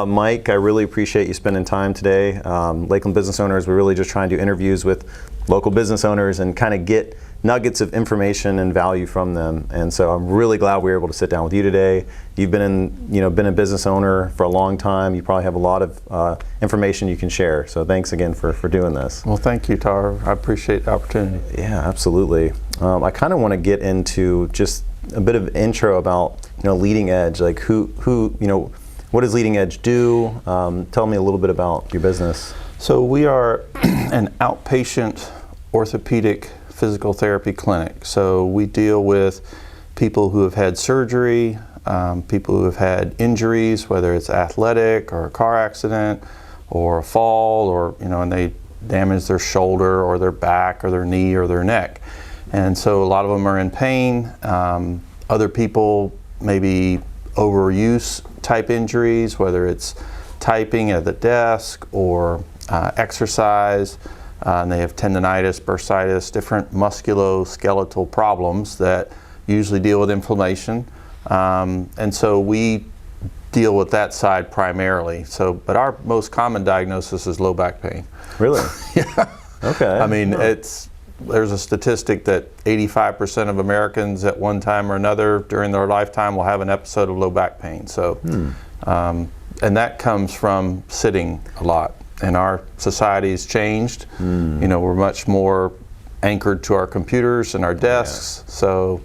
Mike, I really appreciate you spending time today. Lakeland Business Owners, we're really just trying to do interviews with local business owners and kind of get nuggets of information and value from them. And so I'm really glad we were able to sit down with you today. You've been a business owner for a long time. You probably have a lot of information you can share. So thanks again for doing this. Well, thank you, Tar. I appreciate the opportunity. Yeah, absolutely. I kind of want to get into just a bit of intro about Leading Edge. Like what does Leading Edge do? Tell me a little bit about your business. So we are an outpatient orthopedic physical therapy clinic. So we deal with people who have had surgery, people who have had injuries, whether it's athletic or a car accident or a fall, or and they damage their shoulder or their back or their knee or their neck. And so a lot of them are in pain. Other people maybe overuse type injuries, whether it's typing at the desk or exercise. And they have tendonitis, bursitis, different musculoskeletal problems that usually deal with inflammation. And so we deal with that side primarily. But our most common diagnosis is low back pain. Really? Yeah. Okay. I mean, there's a statistic that 85% of Americans at one time or another during their lifetime will have an episode of low back pain. So, and that comes from sitting a lot. And our society has changed. We're much more anchored to our computers and our desks. Yeah. So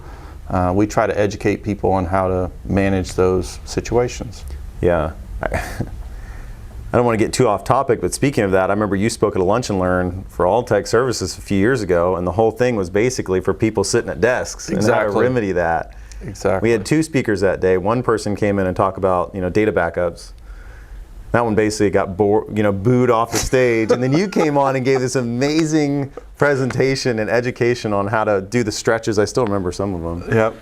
we try to educate people on how to manage those situations. Yeah. I don't want to get too off topic, but speaking of that, I remember you spoke at a Lunch and Learn for All Tech Services a few years ago, and the whole thing was basically for people sitting at desks and how to remedy that. Exactly. We had two speakers that day. One person came in and talked about data backups. That one basically got booed off the stage, and then you came on and gave this amazing presentation and education on how to do the stretches. I still remember some of them. Yep.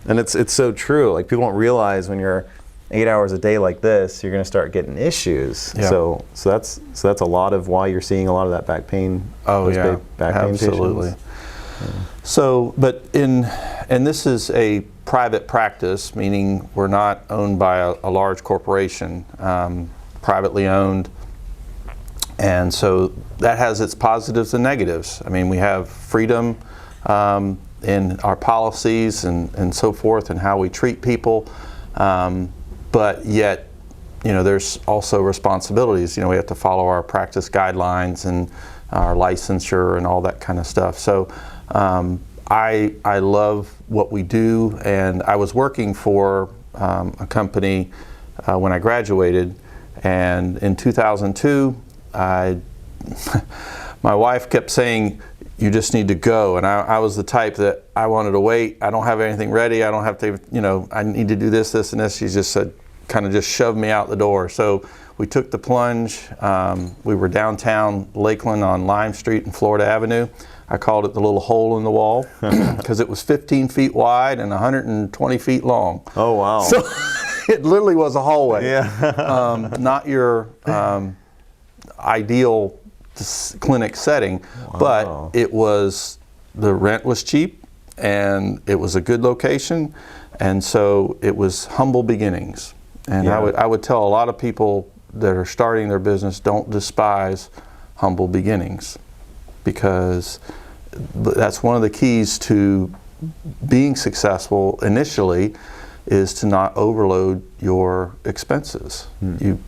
And it's so true. Like, people don't realize when you're 8 hours a day like this, you're going to start getting issues. Yep. So that's a lot of why you're seeing a lot of that back pain. Oh yeah, back pain absolutely. Yeah. So, and this is a private practice, meaning we're not owned by a large corporation, privately owned. And so that has its positives and negatives. I mean, we have freedom in our policies and so forth and how we treat people. But yet, there's also responsibilities. We have to follow our practice guidelines and our licensure and all that kind of stuff. So I love what we do, and I was working for a company when I graduated, and in 2002, my wife kept saying, "You just need to go," and I was the type that I wanted to wait. I don't have anything ready. I don't have to, I need to do this, and this. She just said, kind of just shoved me out the door. So we took the plunge. We were downtown Lakeland on Lime Street and Florida Avenue. I called it the little hole in the wall because it was 15 feet wide and 120 feet long. Oh, wow. So it literally was a hallway. Yeah. Not your ideal clinic setting, but the rent was cheap and it was a good location, and so it was humble beginnings. And yeah. I would tell a lot of people that are starting their business, don't despise humble beginnings, because that's one of the keys to being successful initially, is to not overload your expenses. You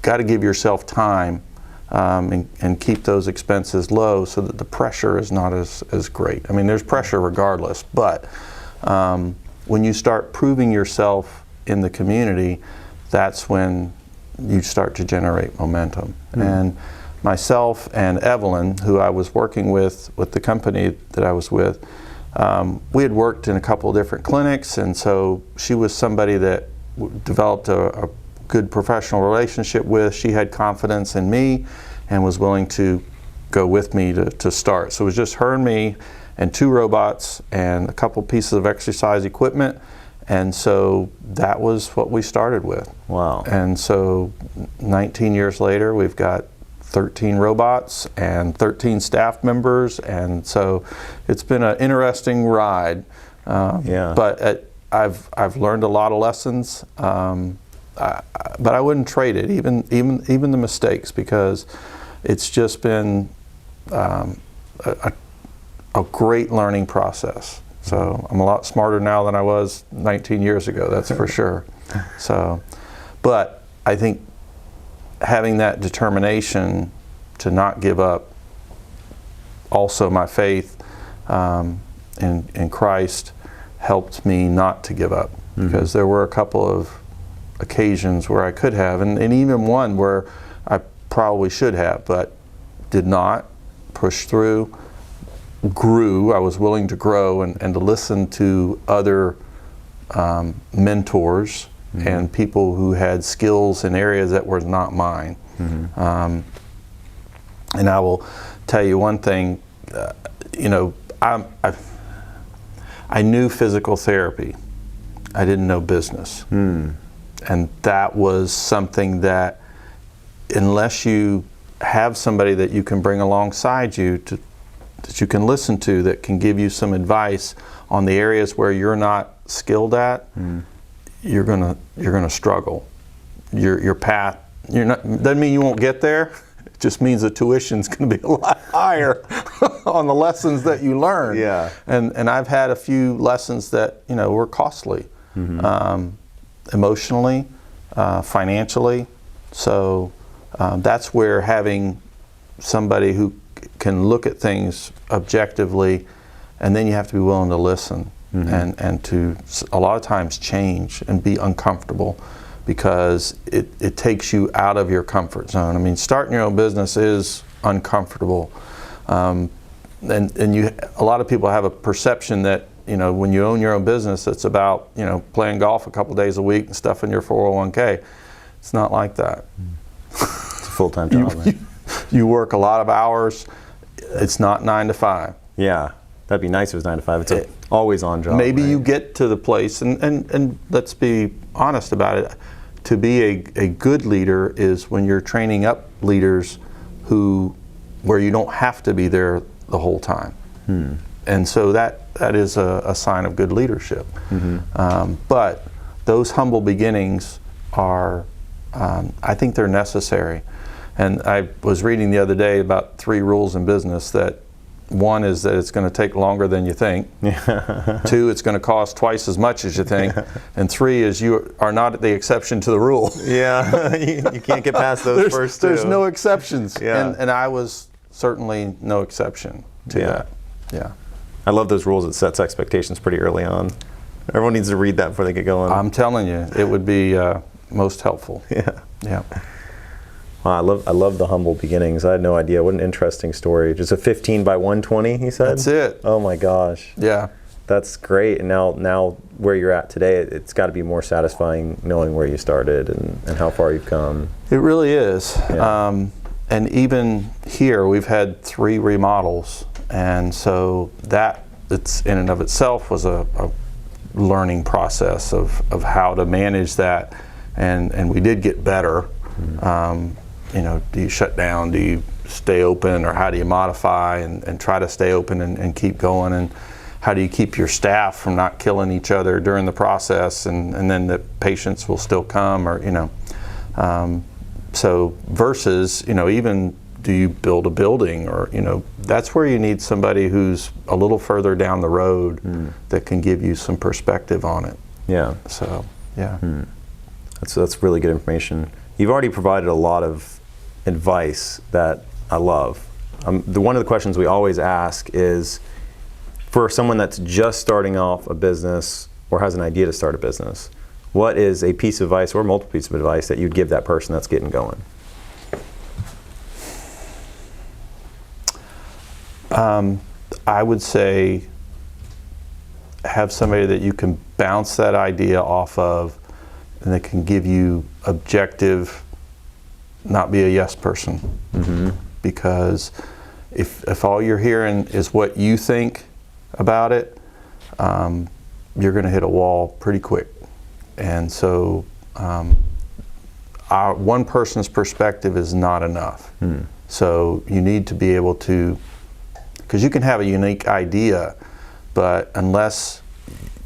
got to give yourself time and keep those expenses low so that the pressure is not as great. I mean, there's pressure regardless, but when you start proving yourself in the community, that's when you start to generate momentum. And myself and Evelyn, who I was working with the company that I was with, we had worked in a couple of different clinics, and so she was somebody that developed a good professional relationship with. She had confidence in me and was willing to go with me to start. So it was just her and me and 2 robots and a couple pieces of exercise equipment. And so that was what we started with. Wow. And so 19 years later, we've got 13 robots and 13 staff members, and so it's been an interesting ride. Yeah. But I've learned a lot of lessons, but I wouldn't trade it, even the mistakes, because it's just been a great learning process. So I'm a lot smarter now than I was 19 years ago, that's for sure. So, but I think having that determination to not give up, also my faith in Christ helped me not to give up, because there were a couple of occasions where I could have, and even one where I probably should have, but did not, push through, grew. I was willing to grow and to listen to other mentors and people who had skills in areas that were not mine. And I will tell you one thing, you know, I knew physical therapy. I didn't know business. And that was something that, unless you have somebody that you can bring alongside you that you can listen to, that can give you some advice on the areas where you're not skilled at, you're gonna struggle. Your path, doesn't mean you won't get there. It just means the tuition's gonna be a lot higher on the lessons that you learn. Yeah. And I've had a few lessons that, you know, were costly, emotionally, financially. So that's where having somebody who can look at things objectively, and then you have to be willing to listen and to a lot of times change and be uncomfortable, because it takes you out of your comfort zone. I mean, starting your own business is uncomfortable. And a lot of people have a perception that, you know, when you own your own business, it's about, you know, playing golf a couple days a week and stuff in your 401k. It's not like that. It's a full-time job. You work a lot of hours. It's not 9 to 5. Yeah, that'd be nice if it was 9 to 5. It's an always on job. Maybe right? you get to the place, and let's be honest about it, to be a good leader is when you're training up leaders where you don't have to be there the whole time. And so that is a sign of good leadership. But those humble beginnings are, I think they're necessary. And I was reading the other day about 3 rules in business. That one is that it's going to take longer than you think. 2, it's going to cost twice as much as you think. And 3 is you are not the exception to the rule. Yeah, you can't get past those first 2. There's no exceptions. Yeah. And I was certainly no exception to that. Yeah. I love those rules. It sets expectations pretty early on. Everyone needs to read that before they get going. I'm telling you, it would be most helpful. Yeah. Wow, I love the humble beginnings. I had no idea. What an interesting story. Just a 15 by 120, he said? That's it. Oh my gosh. Yeah. That's great. And now where you're at today, it's got to be more satisfying knowing where you started and how far you've come. It really is. Yeah. And even here, we've had 3 remodels. And so that, it's in and of itself was a learning process of how to manage that. And we did get better. You know, do you shut down? Do you stay open? Or how do you modify and try to stay open and keep going? And how do you keep your staff from not killing each other during the process? And then the patients will still come, or, you know. So versus, you know, even do you build a building, or, you know, that's where you need somebody who's a little further down the road that can give you some perspective on it. Yeah. So, yeah. That's really good information. You've already provided a lot of advice that I love. One of the questions we always ask is, for someone that's just starting off a business or has an idea to start a business, what is a piece of advice or multiple pieces of advice that you'd give that person that's getting going? I would say have somebody that you can bounce that idea off of, and that can give you objective, not be a yes person. Because if all you're hearing is what you think about it, you're going to hit a wall pretty quick. And so one person's perspective is not enough. So you need to be able to, because you can have a unique idea, but unless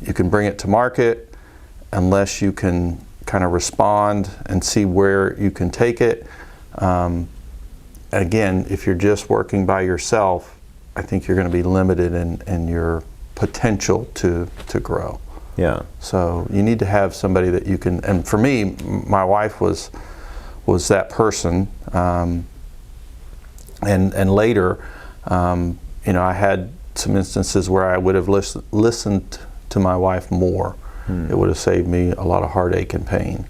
you can bring it to market, unless you can kind of respond and see where you can take it. Again, if you're just working by yourself, I think you're going to be limited in your potential to grow. Yeah. So you need to have somebody that you can, and for me, my wife was that person. And later, I had some instances where I would have listened to my wife more. It would have saved me a lot of heartache and pain.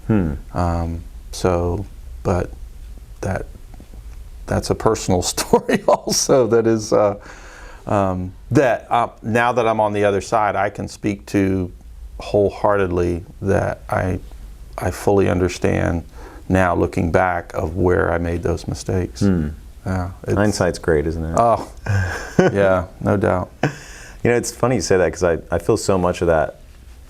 But that's a personal story also. That is now that I'm on the other side, I can speak to wholeheartedly that I fully understand now, looking back, of where I made those mistakes. Hindsight's great, isn't it? Oh, yeah, no doubt. It's funny you say that, because I feel so much of that.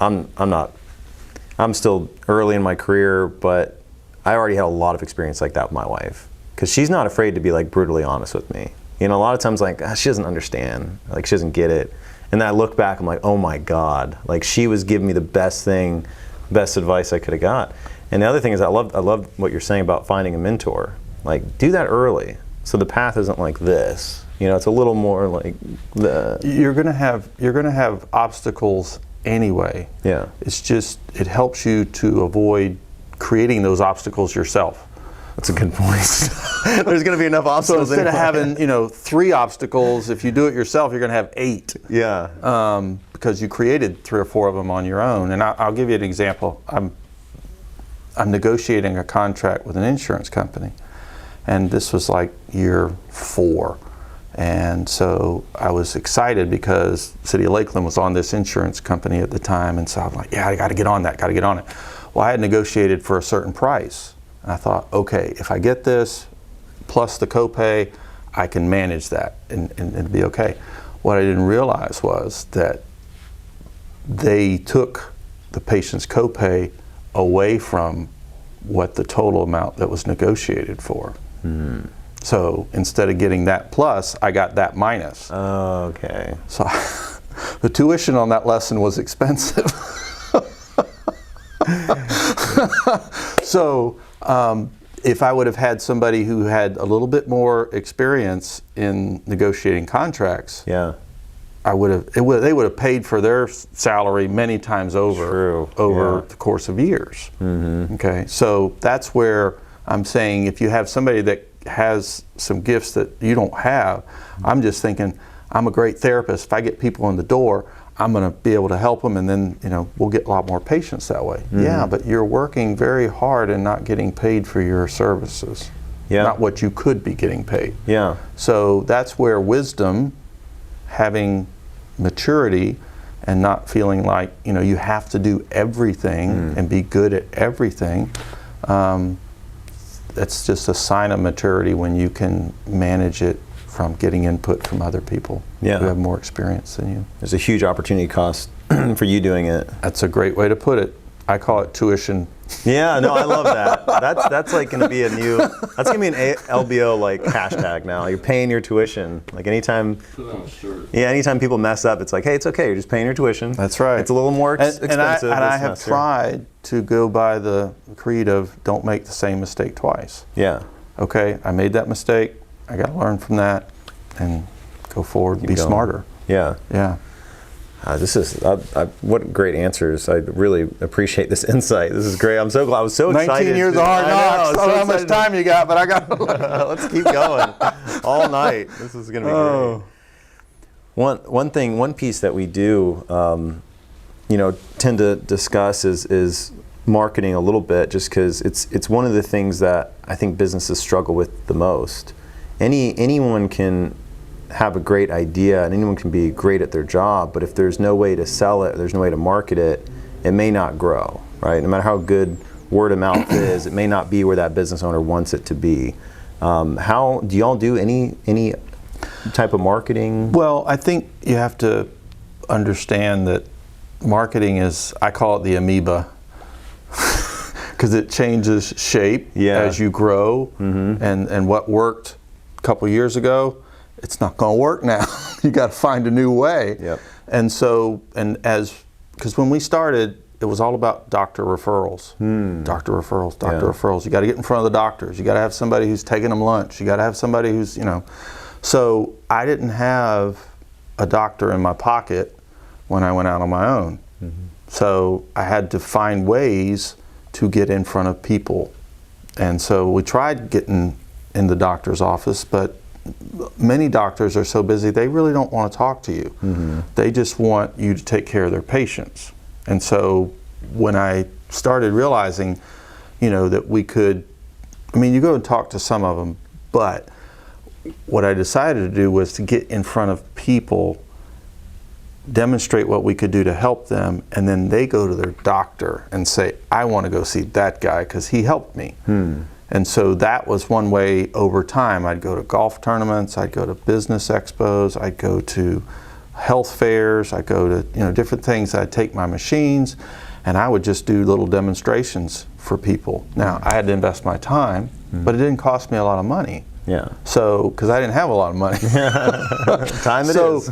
I'm still early in my career, but I already had a lot of experience like that with my wife, because she's not afraid to be like brutally honest with me. A lot of times, like, she doesn't understand, like, she doesn't get it. And then I look back, I'm like, oh my God, like, she was giving me the best advice I could have got. And the other thing is, I love what you're saying about finding a mentor. Like, do that early, so the path isn't like this. It's a little more like You're gonna have obstacles anyway. Yeah. It's just, it helps you to avoid creating those obstacles yourself. That's a good point. There's going to be enough obstacles. So instead of having 3 obstacles, if you do it yourself, you're going to have 8. Yeah. Because you created 3 or 4 of them on your own. And I'll give you an example. I'm negotiating a contract with an insurance company, and this was like year 4. And so I was excited because City of Lakeland was on this insurance company at the time, and so I'm like, yeah, I got to get on that, got to get on it. Well, I had negotiated for a certain price. And I thought, okay, if I get this plus the copay, I can manage that and it'll be okay. What I didn't realize was that they took the patient's copay away from what the total amount that was negotiated for. So instead of getting that plus, I got that minus. Oh, okay. So the tuition on that lesson was expensive. So if I would have had somebody who had a little bit more experience in negotiating contracts, yeah, they would have paid for their salary many times over the course of years. Okay, so that's where I'm saying, if you have somebody that has some gifts that you don't have, I'm just thinking, I'm a great therapist. If I get people in the door, I'm going to be able to help them, and then we'll get a lot more patients that way. Yeah, but you're working very hard and not getting paid for your services. Yeah, not what you could be getting paid. Yeah. So that's where wisdom, having maturity, and not feeling like you have to do everything and be good at everything. That's just a sign of maturity when you can manage it from getting input from other people who have more experience than you. There's a huge opportunity cost for you doing it. That's a great way to put it. I call it tuition. Yeah, no, I love that. That's like going to be that's going to be an LBO like hashtag now. You're paying your tuition. Like anytime people mess up, it's like, hey, it's okay. You're just paying your tuition. That's right. It's a little more expensive. And I have tried to go by the creed of don't make the same mistake twice. Yeah. Okay, I made that mistake. I got to learn from that and go forward, be smarter. Yeah. Yeah. What great answers. I really appreciate this insight. This is great. I'm so glad. I was so excited. 19 years of hard knocks. I don't know how much time you got, but I got Let's keep going all night. This is going to be great. One piece that we do, tend to discuss is marketing a little bit, just because it's one of the things that I think businesses struggle with the most. Anyone can have a great idea and anyone can be great at their job, but if there's no way to sell it, there's no way to market it, it may not grow, right? No matter how good word of mouth is, it may not be where that business owner wants it to be. How do y'all do any type of marketing? Well, I think you have to understand that marketing is, I call it the amoeba, because it changes shape as you grow, and what worked a couple years ago, it's not going to work now. You got to find a new way. Yep. And so, because when we started, it was all about doctor referrals. Doctor referrals, doctor Yeah. referrals. You got to get in front of the doctors. You got to have somebody who's taking them lunch. You got to have somebody who's, So I didn't have a doctor in my pocket when I went out on my own. So I had to find ways to get in front of people. And so we tried getting in the doctor's office, but many doctors are so busy they really don't want to talk to you. They just want you to take care of their patients. And so when I started realizing, that we could, you go and talk to some of them, but what I decided to do was to get in front of people, demonstrate what we could do to help them, and then they go to their doctor and say, I want to go see that guy because he helped me. And so that was one way over time. I'd go to golf tournaments, I'd go to business expos, I'd go to health fairs, I'd go to different things. I'd take my machines and I would just do little demonstrations for people. Now I had to invest my time, but it didn't cost me a lot of money. Yeah. So, because I didn't have a lot of money. Time it is.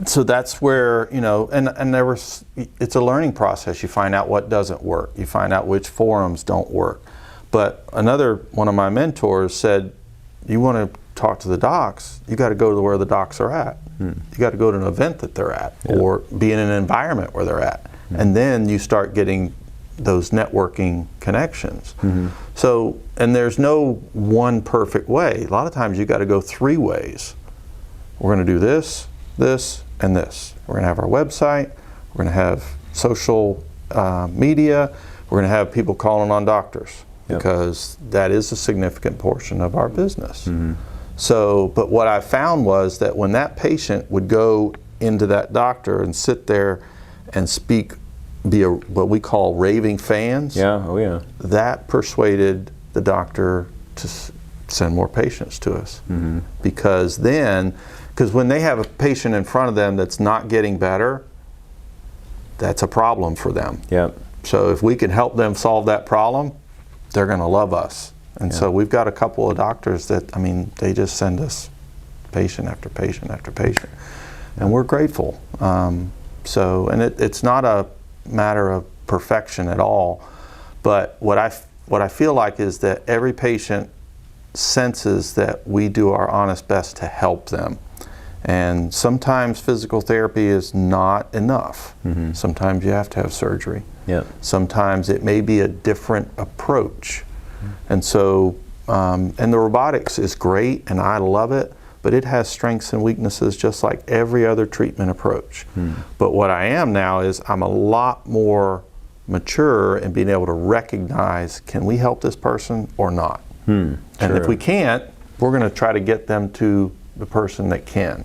So that's where, and there was, it's a learning process. You find out what doesn't work. You find out which forums don't work. But one of my mentors said, you want to talk to the docs, you got to go to where the docs are at. You got to go to an event that they're at, or be in an environment where they're at. And then you start getting those networking connections. So, and there's no one perfect way. A lot of times you got to go 3 ways. We're going to do this, this, and this. We're going to have our website, we're going to have social media, we're going to have people calling on doctors, because that is a significant portion of our business. So, but what I found was that when that patient would go into that doctor and sit there and speak, be what we call raving fans, that persuaded the doctor to send more patients to us. Because when they have a patient in front of them that's not getting better, that's a problem for them. So if we can help them solve that problem, they're going to love us. And so we've got a couple of doctors that, they just send us patient after patient after patient. And we're grateful. And it's not a matter of perfection at all. But what I feel like is that every patient senses that we do our honest best to help them. And sometimes physical therapy is not enough. Sometimes you have to have surgery. Sometimes it may be a different approach. And so, and the robotics is great and I love it, but it has strengths and weaknesses just like every other treatment approach. But what I am now is I'm a lot more mature in being able to recognize, can we help this person or not? And if we can't, we're going to try to get them to the person that can,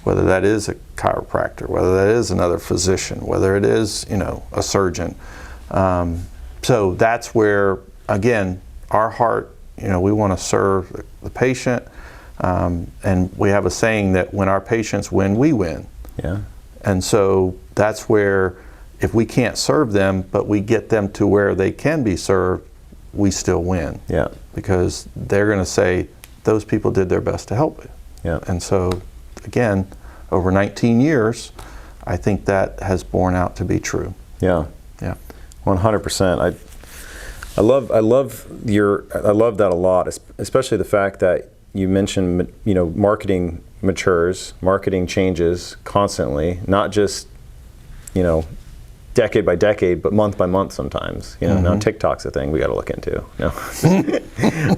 whether that is a chiropractor, whether that is another physician, whether it is, a surgeon. So that's where, again, our heart, we want to serve the patient. And we have a saying that when our patients win, we win. And so that's where if we can't serve them, but we get them to where they can be served, we still win. Because they're going to say, those people did their best to help it. And so, again, over 19 years, I think that has borne out to be true. 100%. I love that a lot, especially the fact that you mentioned, marketing matures, marketing changes constantly, not just, decade by decade, but month by month sometimes. Now TikTok's a thing we got to look into.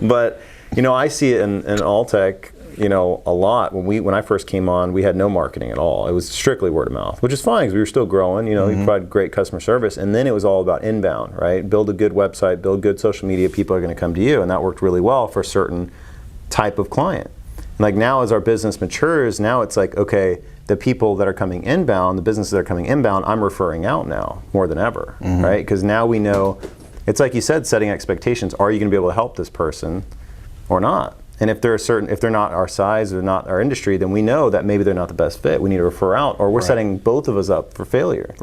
But, I see it in Alltech, a lot. When I first came on, we had no marketing at all. It was strictly word of mouth, which is fine because we were still growing. We provide great customer service, and then it was all about inbound, right? Build a good website, build good social media. People are going to come to you, and that worked really well for a certain type of client. Like now, as our business matures, now it's like, okay, the people that are coming inbound, the businesses that are coming inbound, I'm referring out now more than ever, right? Because now we know, it's like you said, setting expectations. Are you going to be able to help this person or not? And if they're not our size or not our industry, then we know that maybe they're not the best fit. We need to refer out, or we're setting both of us up for failure.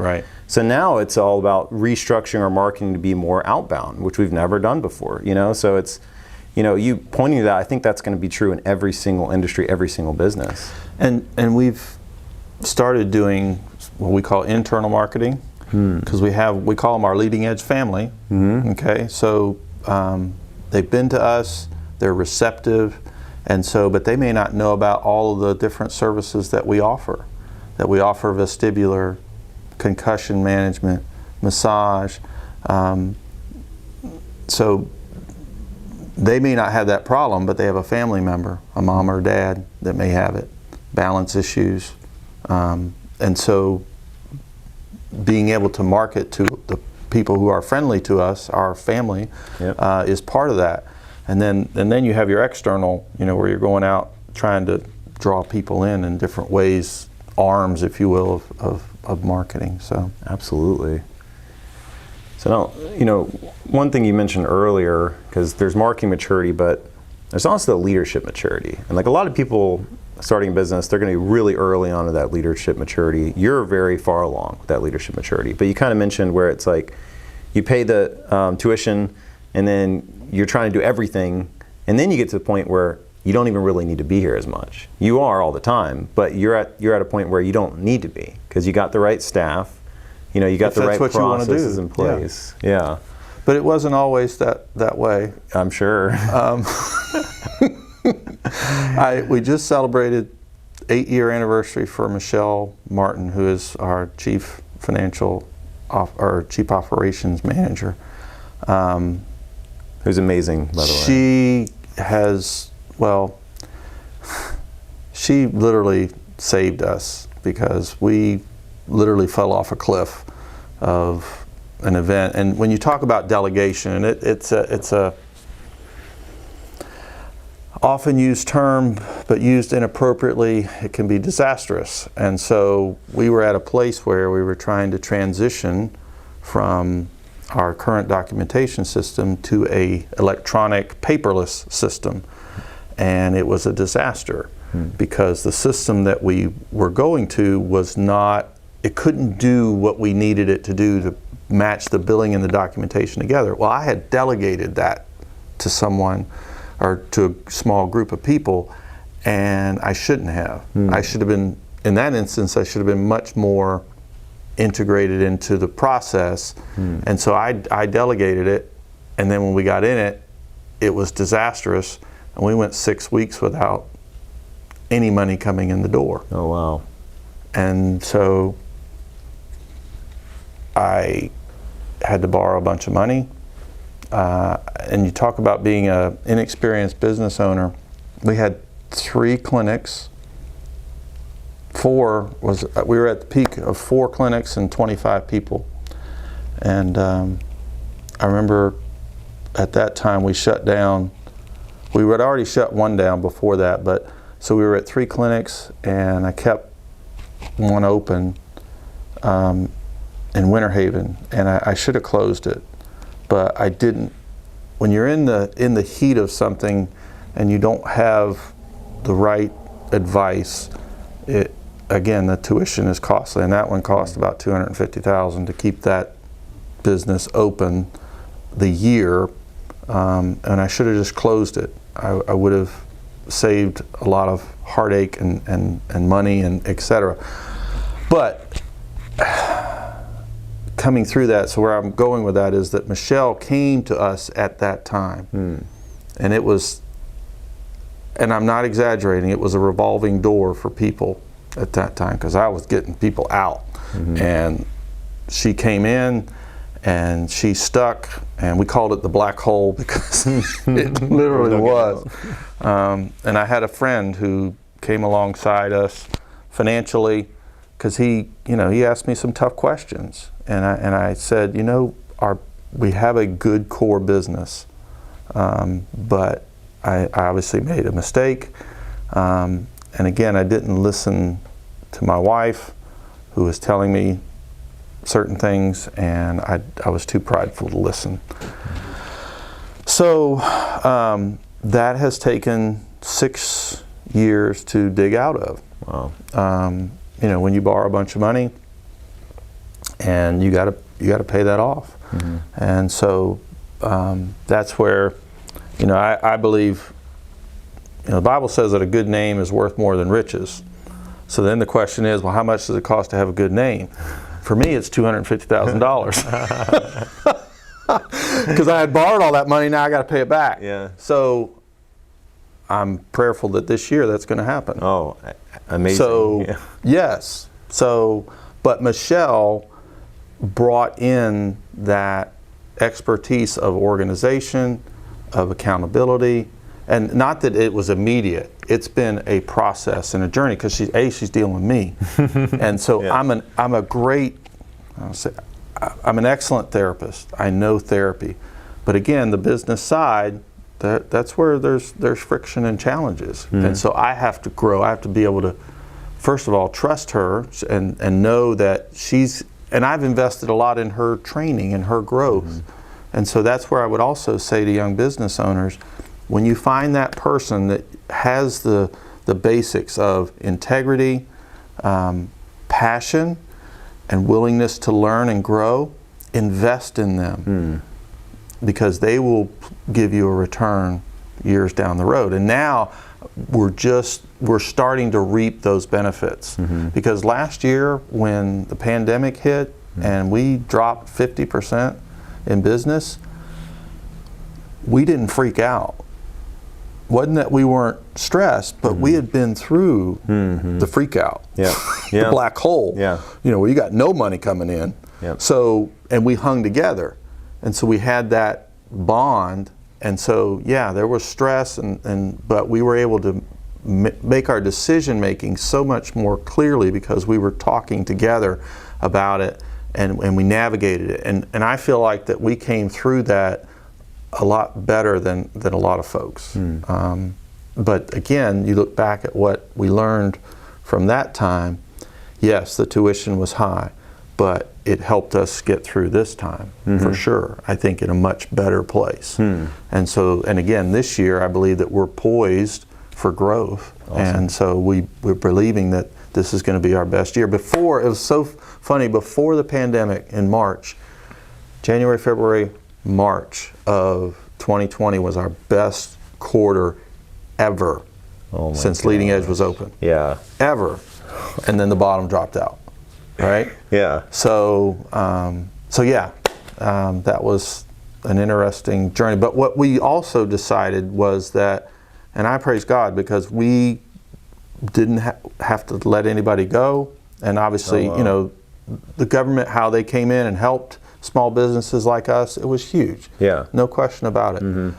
So now it's all about restructuring our marketing to be more outbound, which we've never done before. So it's, you pointing to that, I think that's going to be true in every single industry, every single business. And we've started doing what we call internal marketing. because we call them our leading edge family. Okay, so they've been to us, they're receptive, and so, but they may not know about all of the different services that we offer. Vestibular, concussion management, massage. So they may not have that problem, but they have a family member, a mom or dad, that may have it, balance issues. And so being able to market to the people who are friendly to us, our family, is part of that. And then you have your external, where you're going out trying to draw people in different ways, arms, if you will, of marketing. So absolutely. So now, one thing you mentioned earlier, because there's marketing maturity, but there's also the leadership maturity. And like a lot of people starting a business, they're going to be really early on in that leadership maturity. You're very far along with that leadership maturity. But you kind of mentioned where it's like you pay the tuition and then you're trying to do everything. And then you get to the point where you don't even really need to be here as much. You are all the time, but you're at a point where you don't need to be because you got the right staff. You got the right processes in place. Yeah. But it wasn't always that way. I'm sure. We just celebrated 8-year anniversary for Michelle Martin, who is our chief chief operations manager. Who's amazing, by the way. She has, she literally saved us because we literally fell off a cliff of an event. And when you talk about delegation, it's a often used term, but used inappropriately, it can be disastrous. And so we were at a place where we were trying to transition from our current documentation system to a electronic paperless system. And it was a disaster because the system that we were going to it couldn't do what we needed it to do to match the billing and the documentation together. Well, I had delegated that to someone or to a small group of people, and I shouldn't have. I should have been, in that instance, I should have been much more integrated into the process. And so I delegated it, and then when we got in it, it was disastrous, and we went 6 weeks without any money coming in the door. Oh, wow. And so I had to borrow a bunch of money. And you talk about being an inexperienced business owner. We had 3 clinics. We were at the peak of 4 clinics and 25 people. And I remember at that time we shut down. We had already shut one down before that, but so we were at 3 clinics, and I kept one open in Winter Haven, and I should have closed it, but I didn't. When you're in the heat of something and you don't have the right advice, again, the tuition is costly, and that one cost about $250,000 to keep that business open the year, and I should have just closed it. I would have saved a lot of heartache and money and etc. But coming through that, so where I'm going with that is that Michelle came to us at that time, and it was, and I'm not exaggerating, it was a revolving door for people at that time, because I was getting people out, and she came in and she stuck, and we called it the black hole because it literally was. And I had a friend who came alongside us financially, because he asked me some tough questions, and I said, we have a good core business, but I obviously made a mistake, and again, I didn't listen to my wife, who was telling me certain things, and I was too prideful to listen. So that has taken 6 years to dig out of. Wow. When you borrow a bunch of money, and you got to pay that off, and so that's where, I believe, the Bible says that a good name is worth more than riches. So then the question is, well, how much does it cost to have a good name? For me, it's $250,000 because I had borrowed all that money. Now I got to pay it back. Yeah. So I'm prayerful that this year that's going to happen. Oh, amazing. So yeah. yes. So, but Michelle brought in that expertise of organization, of accountability, and not that it was immediate. It's been a process and a journey because she's dealing with me, and so Yeah. I'm an excellent therapist. I know therapy, but again, the business side, that's where there's friction and challenges, and so I have to grow. I have to be able to, first of all, trust her and know that and I've invested a lot in her training and her growth. And so that's where I would also say to young business owners, when you find that person that has the basics of integrity, passion, and willingness to learn and grow, invest in them because they will give you a return years down the road. And now we're starting to reap those benefits because last year when the pandemic hit and we dropped 50% in business, we didn't freak out. Wasn't that we weren't stressed, but we had been through the freak out, the black hole, where you got no money coming in. So, and we hung together. And so we had that bond. And so, there was stress, but we were able to make our decision making so much more clearly because we were talking together about it and we navigated it. And I feel like that we came through that a lot better than a lot of folks. But again, you look back at what we learned from that time, yes, the tuition was high, but it helped us get through this time for sure. I think in a much better place. And so, and again, this year I believe that we're poised for growth. Awesome. And so we're believing that this is going to be our best year. Before, it was so funny, before the pandemic in March, January, February, March of 2020 was our best quarter ever since Leading Edge was open. Yeah. Ever. And then the bottom dropped out. Right? Yeah. So, that was an interesting journey. But what we also decided was that, and I praise God because we didn't have to let anybody go. And obviously, the government, how they came in and helped small businesses like us, it was huge. Yeah. No question about it.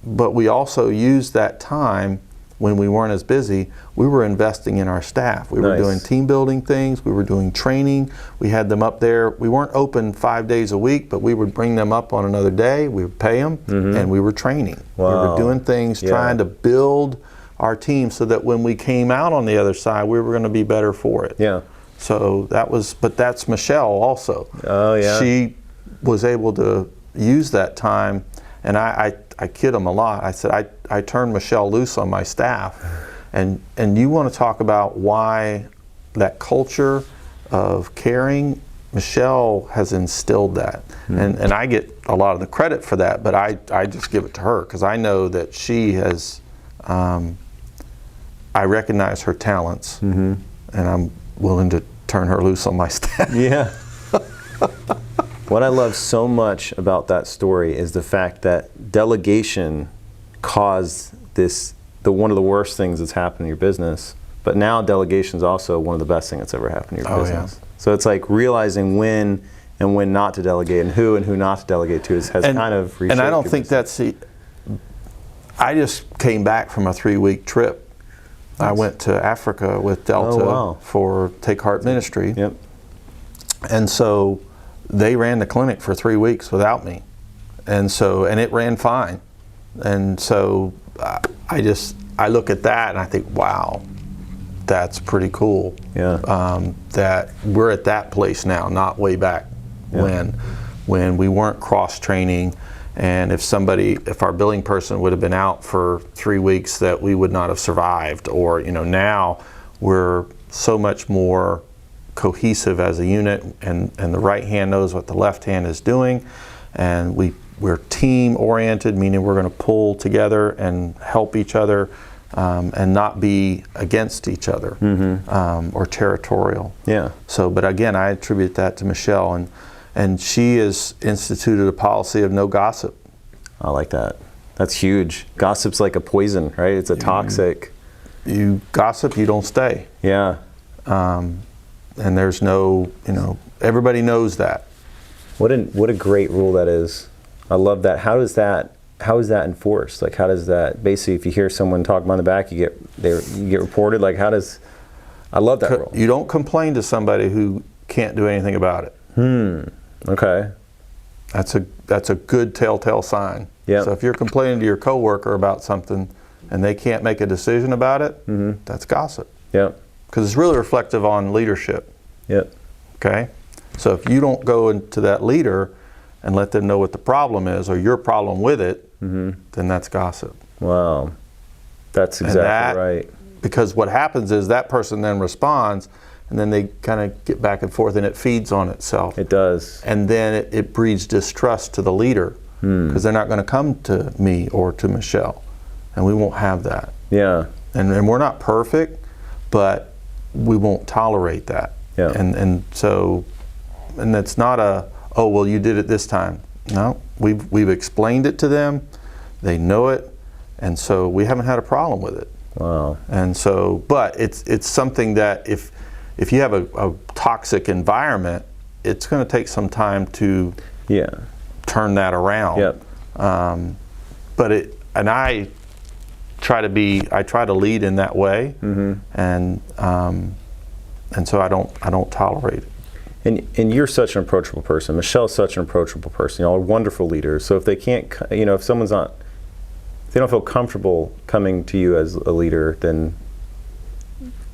But we also used that time when we weren't as busy, we were investing in our staff. We were doing team building things, we were doing training, we had them up there. We weren't open 5 days a week, but we would bring them up on another day, we would pay them, and we were training. Wow. We were doing things, trying to build our team so that when we came out on the other side, we were going to be better for it. Yeah. So but that's Michelle also. Oh yeah. She was able to use that time, and I kid them a lot. I said, I turned Michelle loose on my staff. And you want to talk about why that culture of caring, Michelle has instilled that. And I get a lot of the credit for that, but I just give it to her because I know that she has, I recognize her talents, and I'm willing to turn her loose on my staff. Yeah. What I love so much about that story is the fact that delegation caused one of the worst things that's happened in your business, but now delegation is also one of the best things that's ever happened in your business. Yeah. So it's like realizing when and when not to delegate, and who not to delegate to has kind of reshaped. And I don't think that's I just came back from a 3-week trip. Nice. I went to Africa with Delta for Take Heart Ministry. Yep. And so they ran the clinic for 3 weeks without me. And it ran fine. And so I look at that and I think, wow, that's pretty cool. Yeah. That we're at that place now, not way back when we weren't cross-training, and if our billing person would have been out for 3 weeks, that we would not have survived. Or now we're so much more cohesive as a unit, and the right hand knows what the left hand is doing, and we're team oriented, meaning we're going to pull together and help each other and not be against each other or territorial. Yeah. So, but again, I attribute that to Michelle, and she has instituted a policy of no gossip. I like that. That's huge. Gossip's like a poison, right? It's a toxic. You gossip, you don't stay. Yeah. And there's no, everybody knows that. What a great rule that is. I love that. How is that enforced? Like, how does that, basically, if you hear someone talk behind the back, you get reported? Like, I love that rule. You don't complain to somebody who can't do anything about it. Okay. That's a good telltale sign. Yeah. So if you're complaining to your coworker about something and they can't make a decision about it, that's gossip. Yep. Because it's really reflective on leadership. Yep. Okay? So if you don't go into that leader and let them know what the problem is or your problem with it, then that's gossip. Wow. That's exactly right. Because what happens is that person then responds, and then they kind of get back and forth, and it feeds on itself. It does. And then it breeds distrust to the leader, because they're not going to come to me or to Michelle, and we won't have that. Yeah. And we're not perfect, but we won't tolerate that. Yeah. And so, and it's not oh, well, you did it this time. No, we've explained it to them. They know it. And so we haven't had a problem with it. Wow. And so, but it's something that if you have a toxic environment, it's going to take some time to turn that around. Yep. And I try to lead in that way, and so I don't tolerate it. And you're such an approachable person. Michelle's such an approachable person. Y'all are wonderful leaders. So if they can't, if someone's not, if they don't feel comfortable coming to you as a leader, then,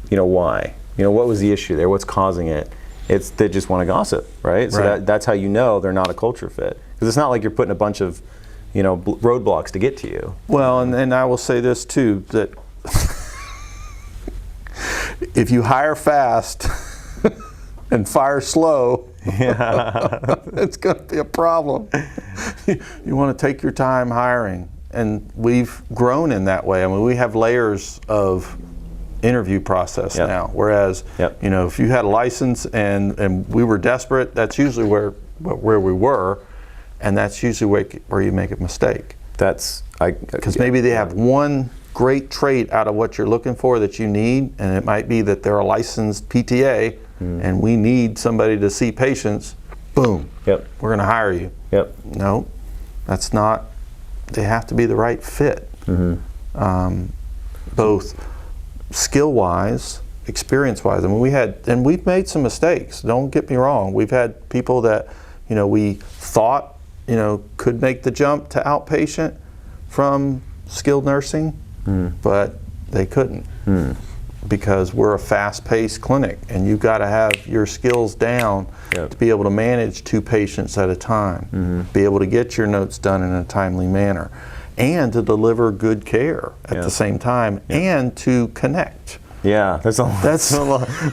why? What was the issue there? What's causing it? It's they just want to gossip, right? So that's how you know they're not a culture fit. Because it's not like you're putting a bunch of, roadblocks to get to you. Well, and I will say this too, that if you hire fast and fire slow, it's going to be a problem. You want to take your time hiring. And we've grown in that way. I mean, we have layers of interview process now. Whereas, if you had a license and we were desperate, that's usually where we were, and that's usually where you make a mistake. Because maybe they have one great trait out of what you're looking for that you need, and it might be that they're a licensed PTA, and we need somebody to see patients. Boom. We're going to hire you. No, that's not. They have to be the right fit, both skill-wise, experience-wise. I mean, we've made some mistakes. Don't get me wrong. We've had people that, we thought, could make the jump to outpatient from skilled nursing, but they couldn't because we're a fast-paced clinic, and you've got to have your skills down to be able to manage 2 patients at a time, be able to get your notes done in a timely manner, and to deliver good care at the same time, and to connect. That's a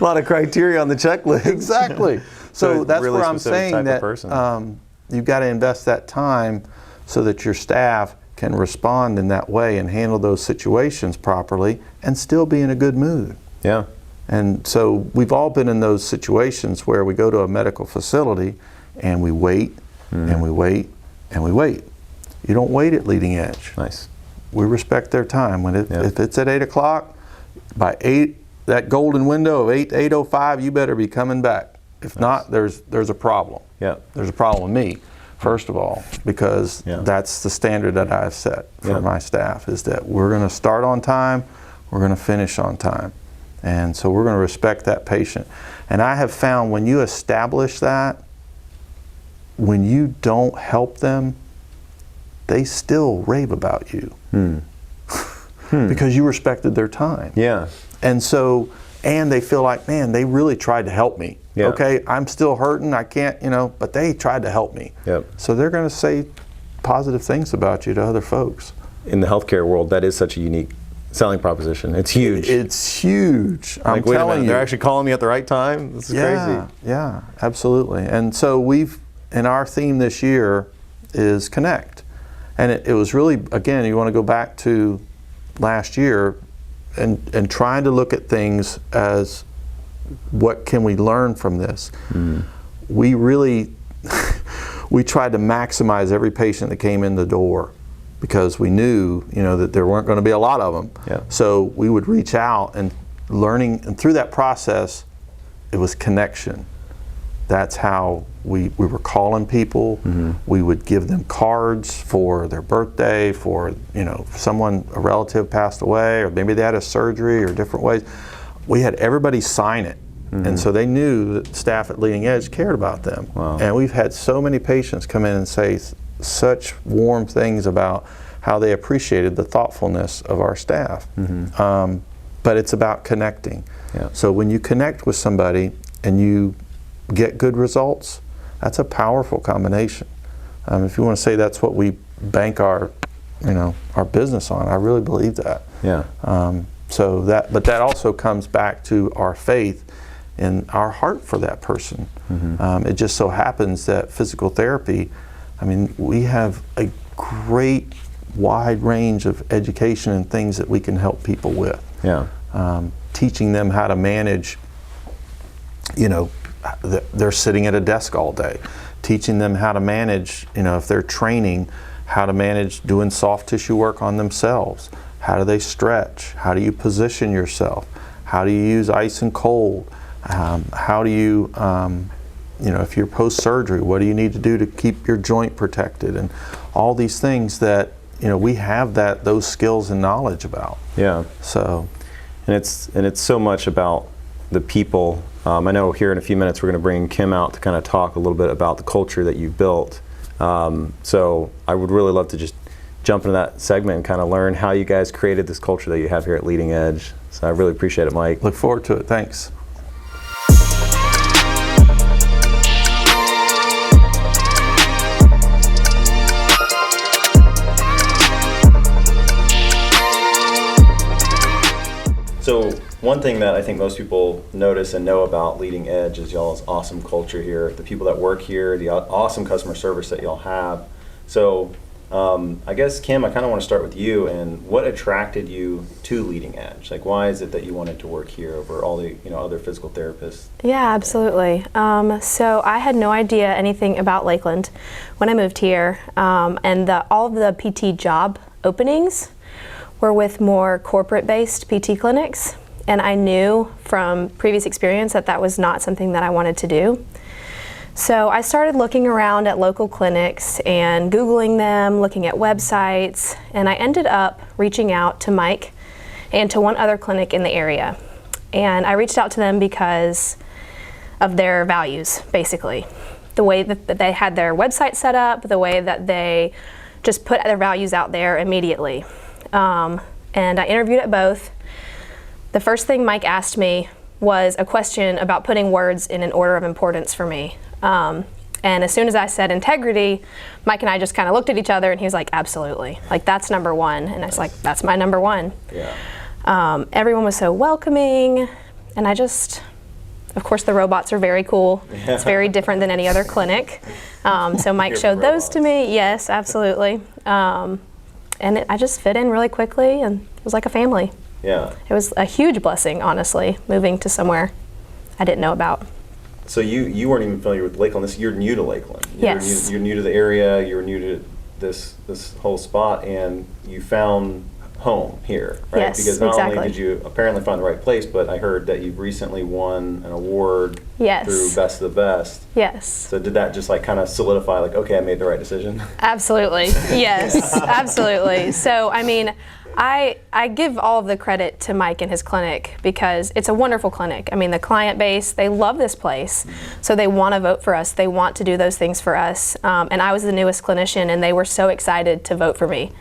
lot of criteria on the checklist. Exactly. So that's really where I'm saying that you've got to invest that time so that your staff can respond in that way and handle those situations properly and still be in a good mood. And so we've all been in those situations where we go to a medical facility and we wait and we wait and we wait. You don't wait at leading edge. Nice. We respect their time. If it's at 8 o'clock, by 8, that golden window of 8 to 8:05, you better be coming back. If not, there's a problem. There's a problem with me, first of all, because that's the standard that I've set for my staff, is that we're going to start on time, we're going to finish on time. And so we're going to respect that patient. And I have found when you establish that, when you don't help them, they still rave about you. Because you respected their time. And so, and they feel like, man, they really tried to help me. Okay, I'm still hurting, I can't, but they tried to help me. So they're going to say positive things about you to other folks. In the healthcare world, that is such a unique selling proposition. It's huge. It's huge. I'm telling you. They're actually calling me at the right time? This is crazy. Yeah, absolutely. And so and our theme this year is connect. And it was really, again, you want to go back to last year, and trying to look at things as what can we learn from this. We really we tried to maximize every patient that came in the door, because we knew, that there weren't going to be a lot of them. Yeah. So we would reach out and learning, and through that process, it was connection. That's how we were calling people. We would give them cards for their birthday, for someone, a relative passed away, or maybe they had a surgery, or different ways. We had everybody sign it. And so they knew that staff at Leading Edge cared about them. Wow. And we've had so many patients come in and say such warm things about how they appreciated the thoughtfulness of our staff. But it's about connecting. Yeah. So when you connect with somebody and you get good results, that's a powerful combination. If you want to say that's what we bank our business on, I really believe that. Yeah. But that also comes back to our faith and our heart for that person. It just so happens that physical therapy, we have a great wide range of education and things that we can help people with. Yeah. Teaching them how to manage, they're sitting at a desk all day. Teaching them how to manage, if they're training, how to manage doing soft tissue work on themselves. How do they stretch? How do you position yourself? How do you use ice and cold? How do you, if you're post-surgery, what do you need to do to keep your joint protected? And all these things that, we have those skills and knowledge about. Yeah. So, and it's so much about the people. I know here in a few minutes we're going to bring Kim out to kind of talk a little bit about the culture that you've built. So I would really love to just jump into that segment and kind of learn how you guys created this culture that you have here at Leading Edge. So I really appreciate it, Mike. look forward to it. Thanks. So one thing that I think most people notice and know about Leading Edge is y'all's awesome culture here, the people that work here, the awesome customer service that y'all have. So I guess, Kim, I kind of want to start with you, and what attracted you to Leading Edge? Like, why is it that you wanted to work here over all the other physical therapists? Yeah, absolutely. So I had no idea anything about Lakeland when I moved here, and all of the PT job openings were with more corporate-based PT clinics, and I knew from previous experience that was not something that I wanted to do. So I started looking around at local clinics and Googling them, looking at websites, and I ended up reaching out to Mike and to one other clinic in the area. And I reached out to them because of their values, basically. The way that they had their website set up, the way that they just put their values out there immediately. And I interviewed at both. The first thing Mike asked me was a question about putting words in an order of importance for me. And as soon as I said integrity, Mike and I just kind of looked at each other and he was like, absolutely. Like, that's number one. And I was like, that's my number one. Yeah. Everyone was so welcoming. And of course, the robots are very cool. Yeah. It's very different than any other clinic. So Mike showed those to me. Yes, absolutely. And I just fit in really quickly, and it was like a family. Yeah. It was a huge blessing, honestly, moving to somewhere I didn't know about. So you weren't even familiar with Lakeland. You're new to Lakeland. Yes. You're new to the area. You're new to this whole spot, and you found home here, right? Yes, because not exactly. only did you apparently find the right place, but I heard that you've recently won an award Yes. through Best of the Best. Yes. So did that just like kind of solidify, like, okay, I made the right decision? Absolutely. Yes, absolutely. So, I give all of the credit to Mike and his clinic because it's a wonderful clinic. The client base, they love this place. So they want to vote for us. They want to do those things for us. And I was the newest clinician, and they were so excited to vote for me.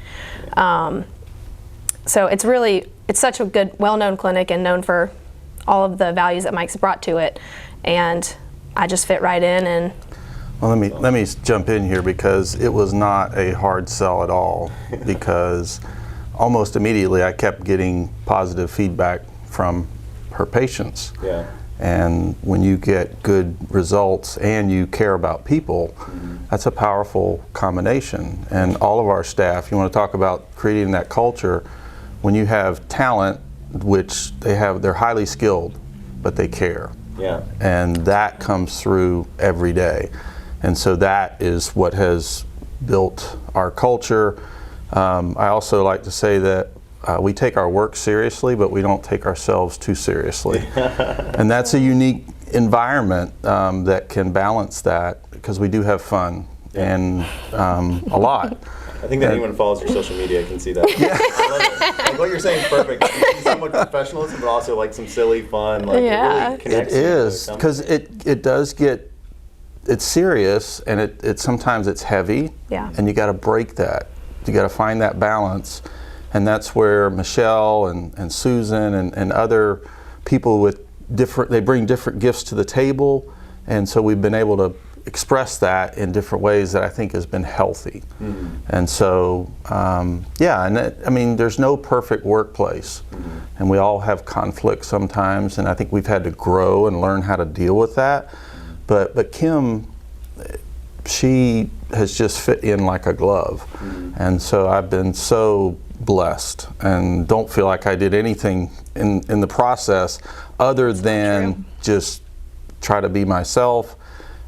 So it's such a good, well-known clinic and known for all of the values that Mike's brought to it. And I just fit right in. And Well, let me jump in here, because it was not a hard sell at all, because almost immediately I kept getting positive feedback from her patients. Yeah. And when you get good results and you care about people, that's a powerful combination. And all of our staff, you want to talk about creating that culture, when you have talent which they're highly skilled, but they care. Yeah. And that comes through every day. And so that is what has built our culture. I also like to say that we take our work seriously, but we don't take ourselves too seriously. And that's a unique environment that can balance that, because we do have fun and a lot. I think that anyone who follows your social media can see that. Yeah. I love it. Like what you're saying is perfect. You see so much professionalism, but also like some silly fun. Like Yeah. it really connects. It is, because it does get, it's serious, and it sometimes it's heavy. Yeah. And you got to break that. You got to find that balance, and that's where Michelle and Susan and other people with they bring different gifts to the table, and so we've been able to express that in different ways that I think has been healthy. Mm-hmm. And so, yeah, and I mean, there's no perfect workplace, mm-hmm. and we all have conflict sometimes, and I think we've had to grow and learn how to deal with that. But Kim, she has just fit in like a glove, mm-hmm. and so I've been so blessed, and don't feel like I did anything in the process other than just try to be myself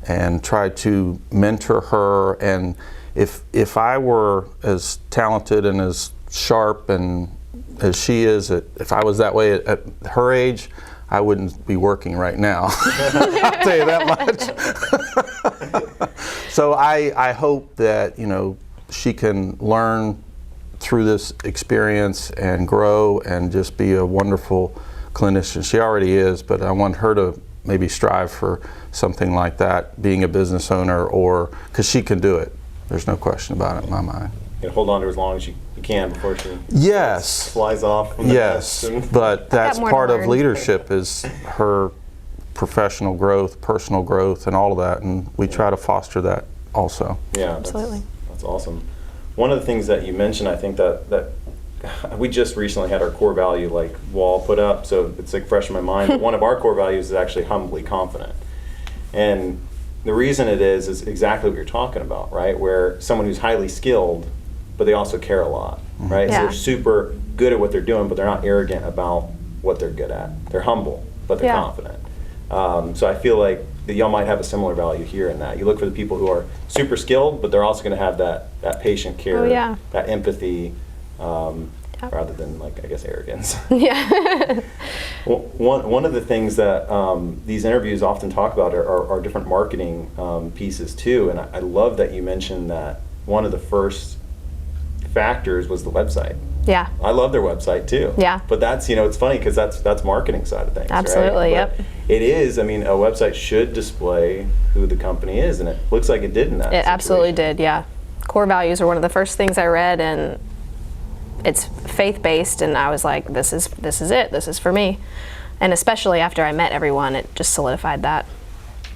and try to mentor her. And if I were as talented and as sharp and as she is, if I was that way at her age, I wouldn't be working right now. I'll tell you that much. So I hope that, you know, she can learn through this experience and grow and just be a wonderful clinician. She already is, but I want her to maybe strive for something like that, being a business owner, or because she can do it. There's no question about it in my mind. You hold on to her as long as you can before she yes flies off from the yes nest. But that's part of leadership, is her professional growth, personal growth, and all of that, and we try to foster that also. Yeah, absolutely. That's awesome. One of the things that you mentioned, I think that we just recently had our core value like wall put up, so it's like fresh in my mind. But one of our core values is actually humbly confident, and the reason it is exactly what you're talking about, right? Where someone who's highly skilled, but they also care a lot, right? Yeah. So they're super good at what they're doing, but they're not arrogant about what they're good at. They're humble, but they're confident. So I feel like that y'all might have a similar value here in that. You look for the people who are super skilled, but they're also going to have that patient care, that empathy, rather than, like, I guess, arrogance. Yeah. One of the things that these interviews often talk about are different marketing pieces too, and I love that you mentioned that one of the first factors was the website. Yeah. I love their website too. Yeah. But that's, it's funny because that's marketing side of things. Absolutely, right? But it is, I mean, a website should display who the company is, and it looks like it did in that situation. Absolutely did, yeah. Core values are one of the first things I read, and it's faith-based, and I was like, this is it, this is for me. And especially after I met everyone, it just solidified that.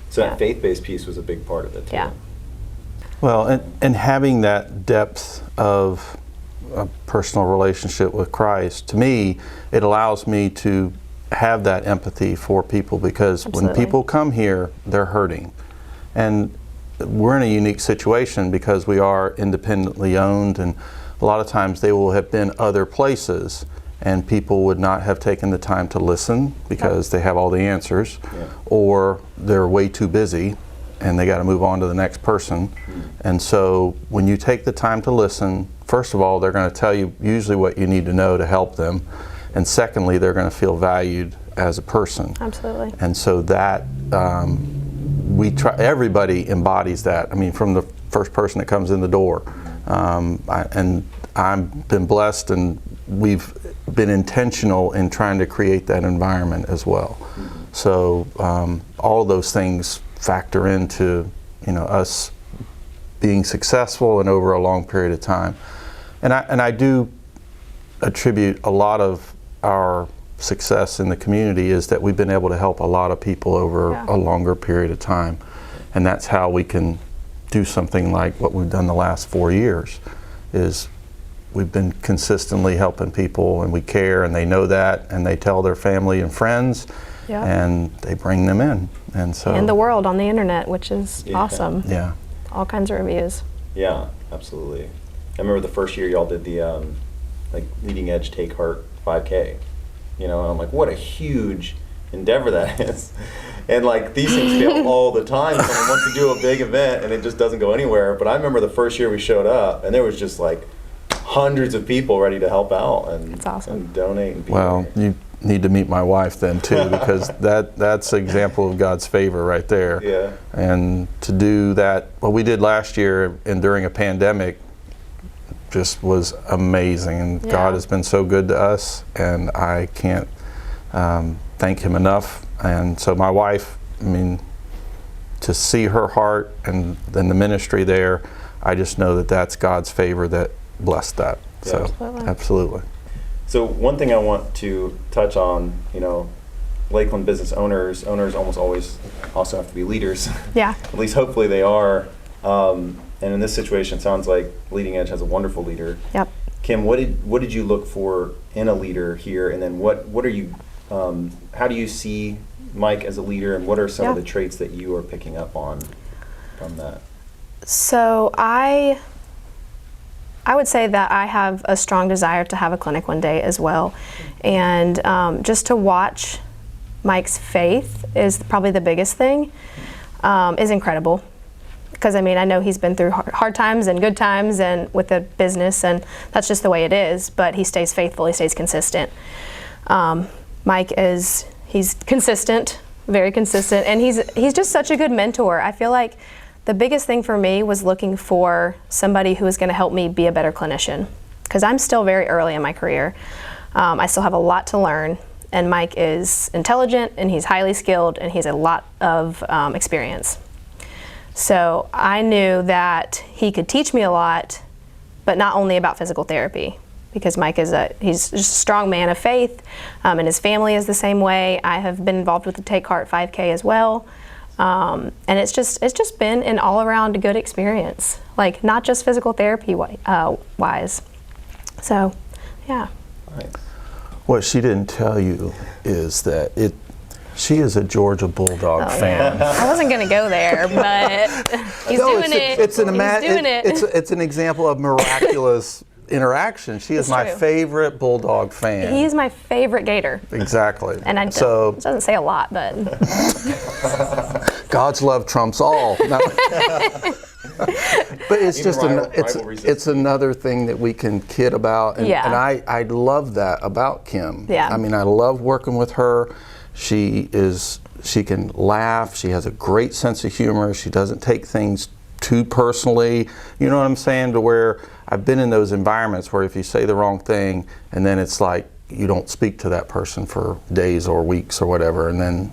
So that faith-based piece was a big part of it too. Yeah. Well, and having that depth of a personal relationship with Christ, to me, it allows me to have that empathy for people, because when people come here, they're hurting. And we're in a unique situation because we are independently owned, and a lot of times they will have been other places and people would not have taken the time to listen because they have all the answers, or they're way too busy and they got to move on to the next person. And so when you take the time to listen, first of all, they're going to tell you usually what you need to know to help them. And secondly, they're going to feel valued as a person. Absolutely. And so that, we try, everybody embodies that. I mean, from the first person that comes in the door. And I've been blessed, and we've been intentional in trying to create that environment as well. So all of those things factor into, us being successful and over a long period of time. And I do attribute a lot of our success in the community is that we've been able to help a lot of people over a longer period of time. And that's how we can do something like what we've done the last 4 years, is we've been consistently helping people, and we care, and they know that, and they tell their family and friends, and they bring them in. And so in the world, on the internet, which is awesome. Yeah. All kinds of reviews. Yeah, absolutely. I remember the first year y'all did the like leading edge Take Heart 5K. you know, and I'm like, what a huge endeavor that is. And like these things fail all the time. Someone wants to do a big event and it just doesn't go anywhere. But I remember the first year we showed up and there was just like hundreds of people ready to help out and, That's awesome. and donate. And be Well, there. you need to meet my wife then too, because that's an example of God's favor right there. Yeah. And to do that, what we did last year and during a pandemic, just was amazing. And Yeah. God has been so good to us, and I can't thank Him enough. And so my wife, I mean, to see her heart and then the ministry there, I just know that that's God's favor that blessed that. Yeah. So Absolutely. absolutely. So one thing I want to touch on, you know, Lakeland business owners almost always also have to be leaders. Yeah. At least hopefully they are. And in this situation, it sounds like Leading Edge has a wonderful leader. Yep. Kim, what did you look for in a leader here, and then what are you? How do you see Mike as a leader, and what are some of Yeah. the traits that you are picking up on from that? So I would say that I have a strong desire to have a clinic one day as well. And just to watch Mike's faith is probably the biggest thing, is incredible. Because I mean, I know he's been through hard times and good times and with the business, and that's just the way it is, but he stays faithful, he stays consistent. Mike he's consistent, very consistent, and he's just such a good mentor. I feel like the biggest thing for me was looking for somebody who is going to help me be a better clinician, because I'm still very early in my career. I still have a lot to learn, and Mike is intelligent and he's highly skilled and he has a lot of experience. So I knew that he could teach me a lot, but not only about physical therapy, because Mike he's just a strong man of faith, and his family is the same way. I have been involved with the Take Heart 5K as well. And it's just been an all-around good experience, like not just physical therapy wise. So, yeah. Nice. What she didn't tell you is that she is a Georgia Bulldog fan. Yeah. I wasn't gonna go there, but he's doing it. It's an He's doing it. It's an example of miraculous interaction. She is It's my true. favorite Bulldog fan. He's my favorite Gator, Exactly. and it doesn't say a lot, but God's love trumps all. No. But it's Even just rivalry system. it's another thing that we can kid about, and, Yeah. and I love that about Kim. Yeah. I mean, I love working with her. She can laugh. She has a great sense of humor. She doesn't take things too personally. You know what I'm saying? To where I've been in those environments where if you say the wrong thing, and then it's like you don't speak to that person for days or weeks or whatever, and then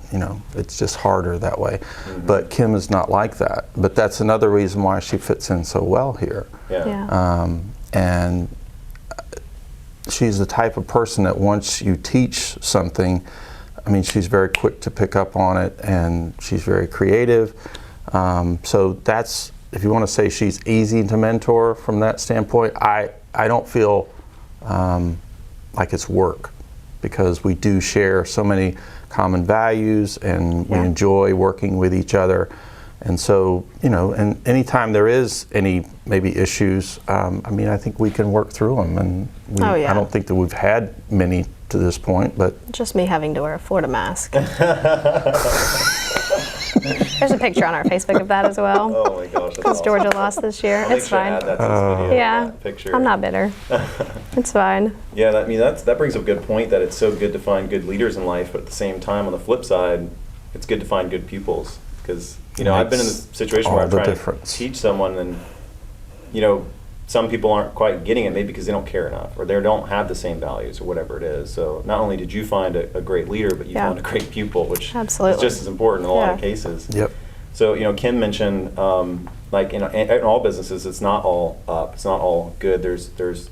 it's just harder that way. Mm-hmm. But Kim is not like that. But that's another reason why she fits in so well here. yeah. And she's the type of person that once you teach something, I mean, she's very quick to pick up on it, and she's very creative. So that's, if you want to say she's easy to mentor from that standpoint, I don't feel like it's work, because we do share so many common values, and we Yeah. enjoy working with each other. And so, and anytime there is any maybe issues, I mean, I think we can work through them. And Oh, yeah. I don't think that we've had many to this point, but Just me having to wear a Florida mask. There's a picture on our Facebook of that as well. Oh my gosh, that's Because awesome. Georgia lost this year. I'll make It's sure to fine. add that to this video, Yeah, that picture. I'm not bitter. It's fine. Yeah, I mean that brings up a good point, that it's so good to find good leaders in life, but at the same time, on the flip side, it's good to find good pupils, because I've been in this situation where all I'm the trying difference. to teach someone, and some people aren't quite getting it, maybe because they don't care enough, or they don't have the same values, or whatever it is. So not only did you find a great leader, but you Yeah. found a great pupil, which Absolutely. is just as important in a lot of Yeah. cases. yep. So, Kim mentioned, like in all businesses, it's not all up, it's not all good. There's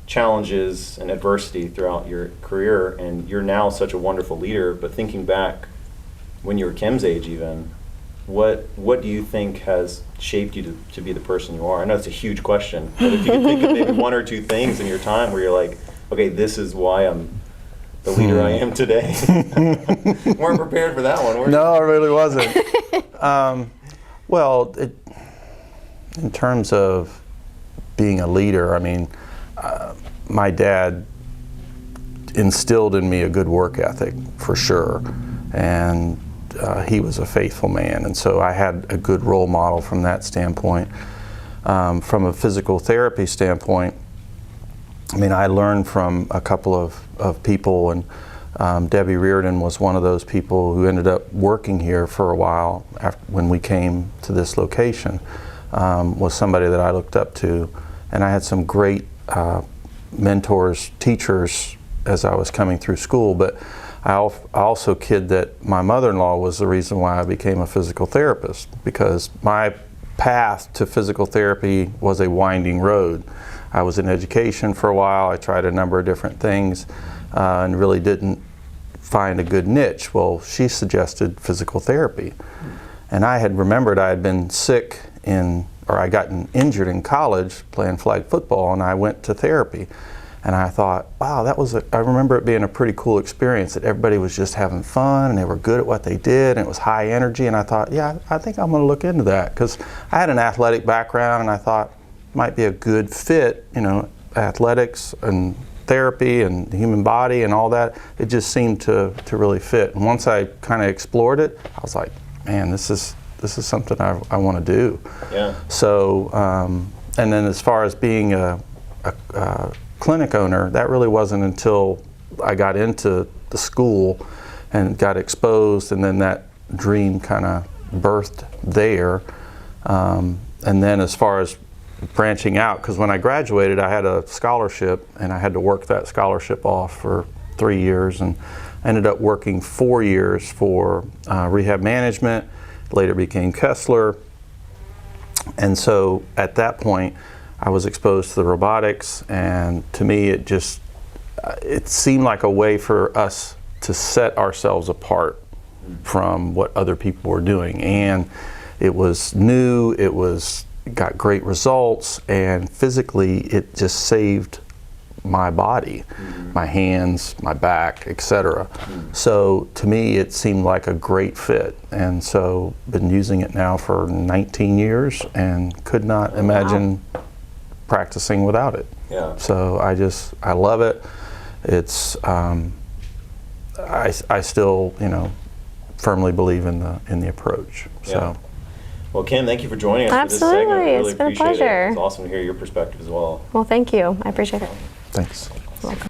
challenges and adversity throughout your career, and you're now such a wonderful leader. But thinking back, when you were Kim's age even, what do you think has shaped you to be the person you are? I know it's a huge question, but if you could think of maybe one or two things in your time where you're like, okay, this is why I'm the leader I am today. Weren't prepared for that one, were you? No, I really wasn't. Well, in terms of being a leader, I mean, my dad, instilled in me a good work ethic for sure, and he was a faithful man, and so I had a good role model from that standpoint. From a physical therapy standpoint, I mean, I learned from a couple of people, and Debbie Reardon was one of those people who ended up working here for a while when we came to this location, was somebody that I looked up to, and I had some great mentors, teachers as I was coming through school, but I also kid that my mother-in-law was the reason why I became a physical therapist, because my path to physical therapy was a winding road. I was in education for a while. I tried a number of different things and really didn't find a good niche. Well, she suggested physical therapy. And I had remembered I had been sick or I gotten injured in college playing flag football, and I went to therapy. And I thought, wow, I remember it being a pretty cool experience, that everybody was just having fun and they were good at what they did, and it was high energy. And I thought, yeah, I think I'm gonna look into that, because I had an athletic background, and I thought it might be a good fit, you know, athletics and therapy and the human body and all that. It just seemed to really fit. And once I kind of explored it, I was like, man, this is something I want to do. Yeah. So, and then as far as being a clinic owner, that really wasn't until I got into the school and got exposed, and then that dream kind of birthed there. And then as far as branching out, because when I graduated I had a scholarship, and I had to work that scholarship off for 3 years, and ended up working 4 years for rehab management, later became Kessler. And so at that point I was exposed to the robotics, and to me it seemed like a way for us to set ourselves apart from what other people were doing. And it was new, it got great results, and physically it just saved my body, my hands, my back, etc. So to me it seemed like a great fit, and so been using it now for 19 years and could not imagine practicing without it. Yeah. So I love it. It's I still, you know, firmly believe in the approach. So. Yeah. Well, Kim, thank you for joining us for this segment. Absolutely, Really it's been a appreciate pleasure. It's awesome to hear your perspective as well. Well, thank you. I appreciate it. Thanks. You're welcome.